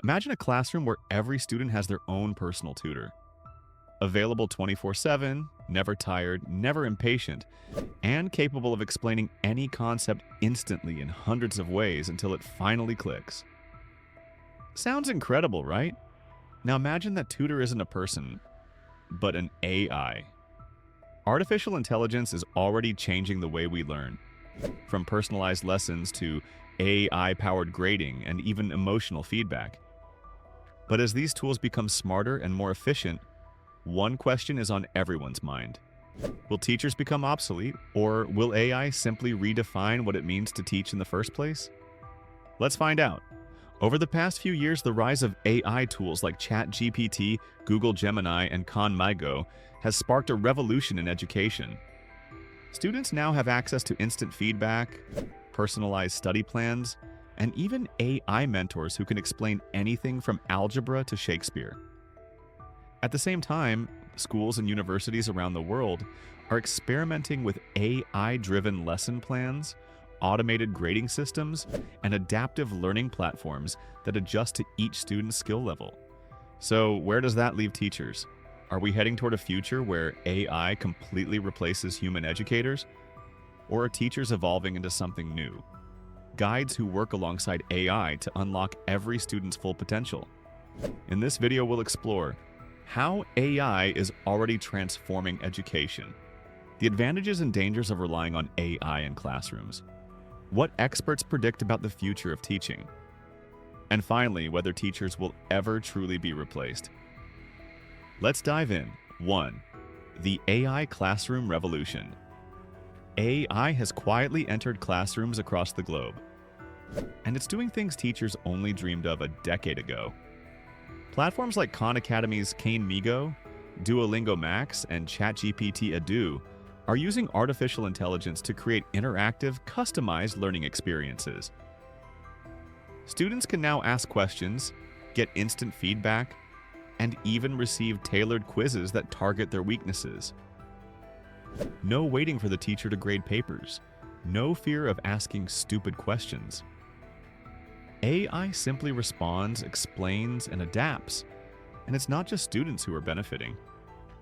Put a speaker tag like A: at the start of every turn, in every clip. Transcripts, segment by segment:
A: Imagine a classroom where every student has their own personal tutor. Available 24/7, never tired, never impatient, and capable of explaining any concept instantly in hundreds of ways until it finally clicks. Sounds incredible, right? Now imagine that tutor isn't a person, but an AI. Artificial intelligence is already changing the way we learn, from personalized lessons to AI-powered grading and even emotional feedback. But as these tools become smarter and more efficient, one question is on everyone's mind. Will teachers become obsolete, or will AI simply redefine what it means to teach in the first place? Let's find out. Over the past few years, the rise of AI tools like ChatGPT, Google Gemini, and KhanMigo has sparked a revolution in education. Students now have access to instant feedback, personalized study plans, and even AI mentors who can explain anything from algebra to Shakespeare. At the same time, schools and universities around the world are experimenting with AI-driven lesson plans, automated grading systems, and adaptive learning platforms that adjust to each student's skill level. So, where does that leave teachers? Are we heading toward a future where AI completely replaces human educators? Or are teachers evolving into something new? Guides who work alongside AI to unlock every student's full potential. In this video, we'll explore how AI is already transforming education, the advantages and dangers of relying on AI in classrooms, what experts predict about the future of teaching, and finally, whether teachers will ever truly be replaced. Let's dive in. 1. The AI classroom revolution. AI has quietly entered classrooms across the globe, and it's doing things teachers only dreamed of a decade ago. Platforms like Khan Academy's KhanMigo, Duolingo Max, and ChatGPT Edu are using artificial intelligence to create interactive, customized learning experiences. Students can now ask questions, get instant feedback, and even receive tailored quizzes that target their weaknesses. No waiting for the teacher to grade papers. No fear of asking stupid questions. AI simply responds, explains, and adapts. And it's not just students who are benefiting.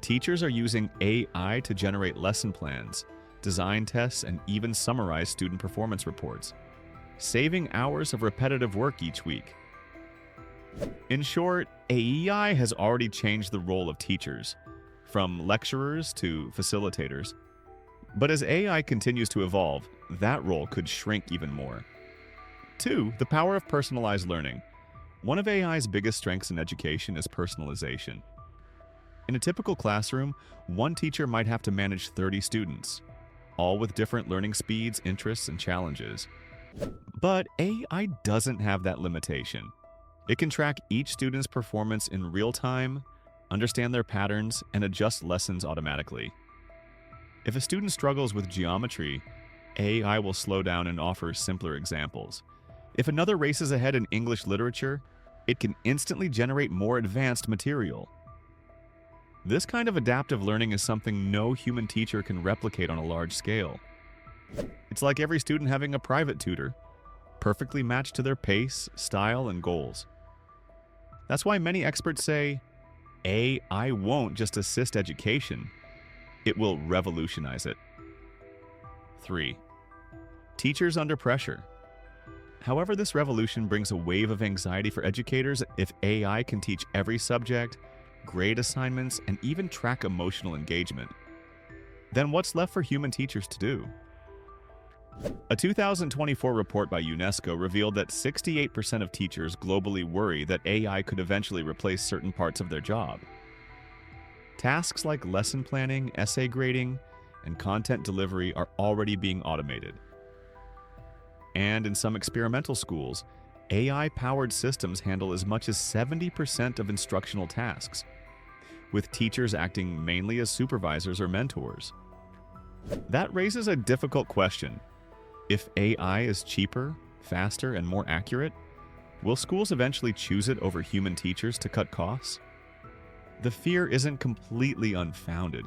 A: Teachers are using AI to generate lesson plans, design tests, and even summarize student performance reports, saving hours of repetitive work each week. In short, AI has already changed the role of teachers, from lecturers to facilitators. But as AI continues to evolve, that role could shrink even more. 2. The power of personalized learning. One of AI's biggest strengths in education is personalization. In a typical classroom, one teacher might have to manage 30 students, all with different learning speeds, interests, and challenges. But AI doesn't have that limitation. It can track each student's performance in real time, understand their patterns, and adjust lessons automatically. If a student struggles with geometry, AI will slow down and offer simpler examples. If another races ahead in English literature, it can instantly generate more advanced material. This kind of adaptive learning is something no human teacher can replicate on a large scale. It's like every student having a private tutor, perfectly matched to their pace, style, and goals. That's why many experts say, AI won't just assist education, it will revolutionize it. 3. Teachers under pressure. However, this revolution brings a wave of anxiety for educators if AI can teach every subject, grade assignments, and even track emotional engagement. Then what's left for human teachers to do? A 2024 report by UNESCO revealed that 68% of teachers globally worry that AI could eventually replace certain parts of their job. Tasks like lesson planning, essay grading, and content delivery are already being automated. And in some experimental schools, AI-powered systems handle as much as 70% of instructional tasks, with teachers acting mainly as supervisors or mentors. That raises a difficult question. If AI is cheaper, faster, and more accurate, will schools eventually choose it over human teachers to cut costs? The fear isn't completely unfounded.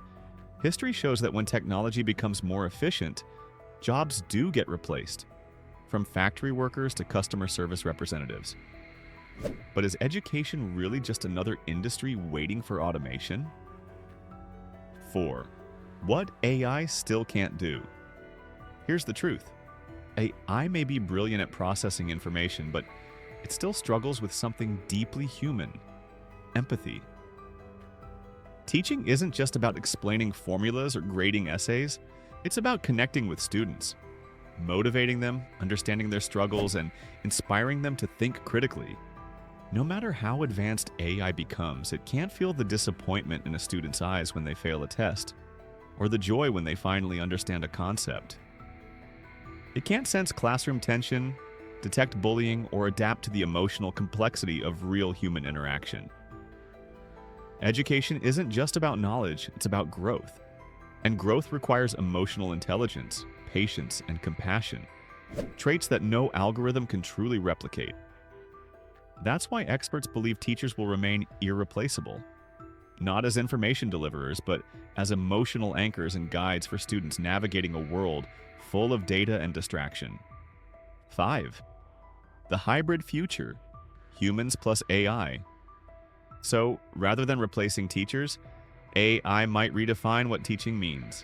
A: History shows that when technology becomes more efficient, jobs do get replaced, from factory workers to customer service representatives. But is education really just another industry waiting for automation? 4. What AI still can't do? Here's the truth. AI may be brilliant at processing information, but it still struggles with something deeply human: empathy. Teaching isn't just about explaining formulas or grading essays. It's about connecting with students, motivating them, understanding their struggles, and inspiring them to think critically. No matter how advanced AI becomes, it can't feel the disappointment in a student's eyes when they fail a test, or the joy when they finally understand a concept. It can't sense classroom tension, detect bullying, or adapt to the emotional complexity of real human interaction. Education isn't just about knowledge, it's about growth. And growth requires emotional intelligence, patience, and compassion, traits that no algorithm can truly replicate. That's why experts believe teachers will remain irreplaceable, not as information deliverers, but as emotional anchors and guides for students navigating a world full of data and distraction. 5. The hybrid future: humans plus AI. So, rather than replacing teachers, AI might redefine what teaching means.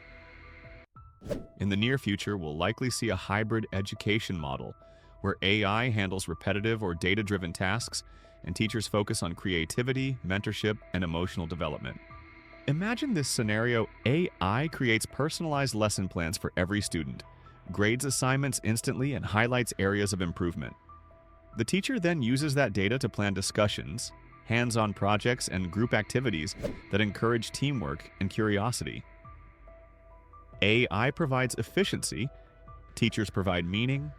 A: In the near future, we'll likely see a hybrid education model where AI handles repetitive or data-driven tasks and teachers focus on creativity, mentorship, and emotional development. Imagine this scenario: AI creates personalized lesson plans for every student, grades assignments instantly, and highlights areas of improvement. The teacher then uses that data to plan discussions, hands-on projects, and group activities that encourage teamwork and curiosity. AI provides efficiency, teachers provide meaning.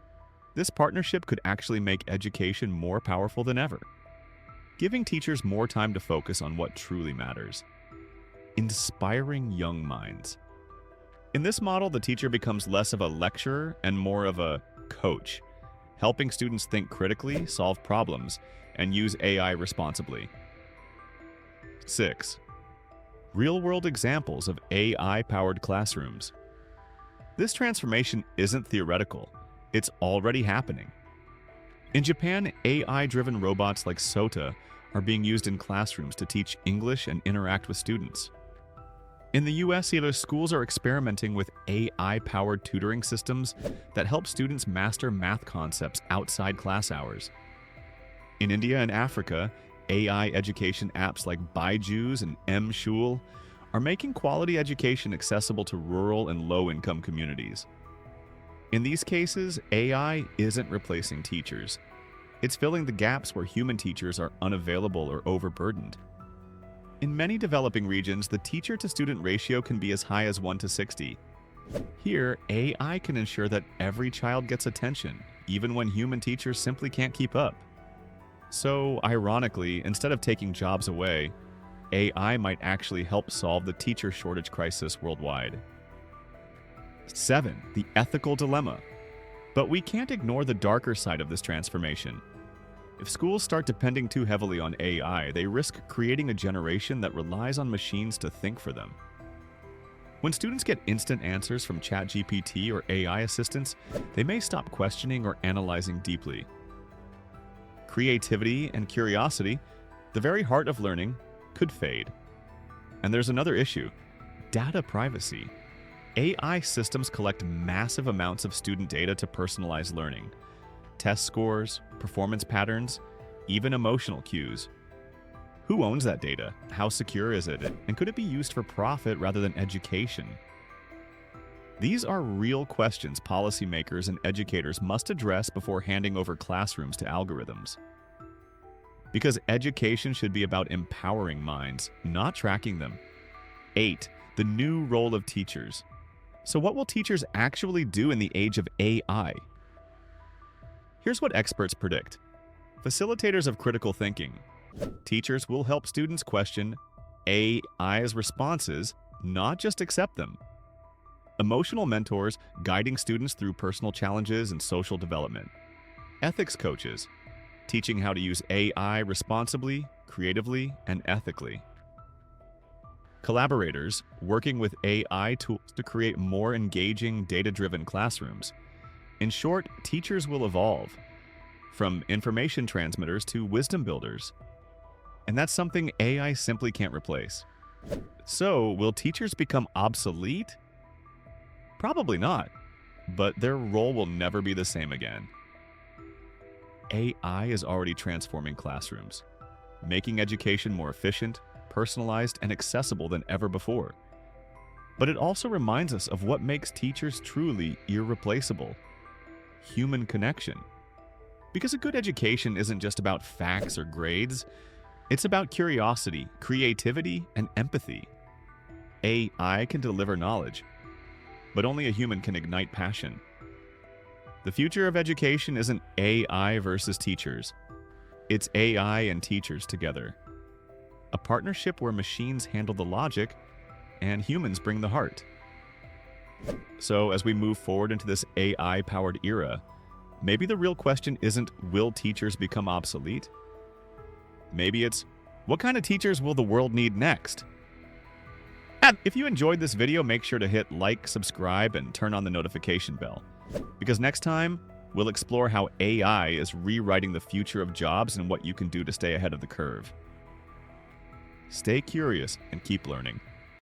A: This partnership could actually make education more powerful than ever, giving teachers more time to focus on what truly matters: inspiring young minds. In this model, the teacher becomes less of a lecturer and more of a coach, helping students think critically, solve problems, and use AI responsibly. 6. Real-world examples of AI-powered classrooms. This transformation isn't theoretical, it's already happening. In Japan, AI-driven robots like Sota are being used in classrooms to teach English and interact with students. In the US, either schools are experimenting with AI-powered tutoring systems that help students master math concepts outside class hours. In India and Africa, AI education apps like Byju's and M-Shul are making quality education accessible to rural and low-income communities. In these cases, AI isn't replacing teachers. It's filling the gaps where human teachers are unavailable or overburdened. In many developing regions, the teacher-to-student ratio can be as high as 1:60. Here, AI can ensure that every child gets attention, even when human teachers simply can't keep up. So, ironically, instead of taking jobs away, AI might actually help solve the teacher shortage crisis worldwide. 7. The ethical dilemma. But we can't ignore the darker side of this transformation. If schools start depending too heavily on AI, they risk creating a generation that relies on machines to think for them. When students get instant answers from ChatGPT or AI assistants, they may stop questioning or analyzing deeply. Creativity and curiosity, the very heart of learning, could fade. And there's another issue: data privacy. AI systems collect massive amounts of student data to personalize learning. Test scores, performance patterns, even emotional cues. Who owns that data? How secure is it? And could it be used for profit rather than education? These are real questions policymakers and educators must address before handing over classrooms to algorithms. Because education should be about empowering minds, not tracking them. 8. The new role of teachers. So what will teachers actually do in the age of AI? Here's what experts predict. Facilitators of critical thinking. Teachers will help students question AI's responses, not just accept them. Emotional mentors, guiding students through personal challenges and social development. Ethics coaches, teaching how to use AI responsibly, creatively, and ethically. Collaborators, working with AI tools to create more engaging, data-driven classrooms. In short, teachers will evolve. from information transmitters to wisdom builders. And that's something AI simply can't replace. So, will teachers become obsolete? Probably not, but their role will never be the same again. AI is already transforming classrooms, making education more efficient, personalized, and accessible than ever before. But it also reminds us of what makes teachers truly irreplaceable: human connection. Because a good education isn't just about facts or grades, it's about curiosity, creativity, and empathy. AI can deliver knowledge, but only a human can ignite passion. The future of education isn't AI versus teachers. It's AI and teachers together. A partnership where machines handle the logic and humans bring the heart. So, as we move forward into this AI-powered era, maybe the real question isn't, will teachers become obsolete? Maybe it's, what kind of teachers will the world need next? And if you enjoyed this video, make sure to hit like, subscribe, and turn on the notification bell. Because next time, we'll explore how AI is rewriting the future of jobs and what you can do to stay ahead of the curve. Stay curious and keep learning.